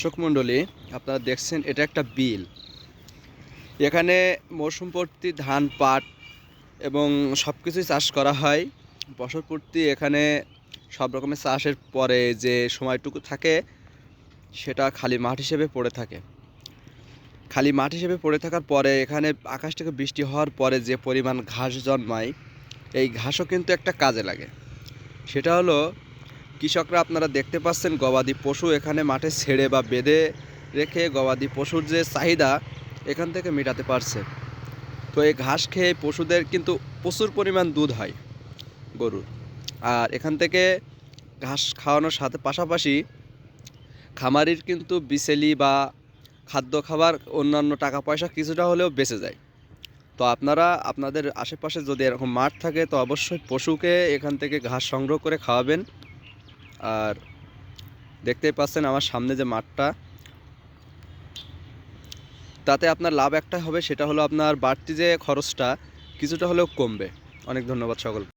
দর্শক মণ্ডলী, আপনারা দেখছেন এটা একটা বিল। এখানে মৌসুম প্রতি ধান, পাট এবং সব কিছুই চাষ করা হয়। বছর প্রতি এখানে সব রকমের চাষের পরে যে সময়টুকু থাকে সেটা খালি মাঠ হিসেবে পড়ে থাকে। খালি মাঠ হিসেবে পড়ে থাকার পরে এখানে আকাশ থেকে বৃষ্টি হওয়ার পরে যে পরিমাণ ঘাস জন্মায়, এই ঘাসও কিন্তু একটা কাজে লাগে। সেটা হলো, কৃষকরা আপনারা দেখতে পাচ্ছেন গবাদি পশু এখানে মাঠে ছেড়ে বা বেঁধে রেখে গবাদি পশুর যে চাহিদা এখান থেকে মেটাতে পারছে। তো এই ঘাস খেয়ে পশুদের কিন্তু প্রচুর পরিমাণ দুধ হয় গরুর। আর এখান থেকে ঘাস খাওয়ানোর সাথে পাশাপাশি খামারির কিন্তু বিচেলি বা খাদ্য খাবার অন্যান্য টাকা পয়সা কিছুটা হলেও বেঁচে যায়। তো আপনারা আপনাদের আশেপাশে যদি এরকম মাঠ থাকে তো অবশ্যই পশুকে এখান থেকে ঘাস সংগ্রহ করে খাওয়াবেন। আর দেখতেই পাচ্ছেন আমার সামনে যে মাঠটা, তাতে আপনার লাভ একটা হবে, সেটা হলো আপনার বাড়তি যে খরচটা কিছুটা হলেও কমবে। অনেক ধন্যবাদ সকল।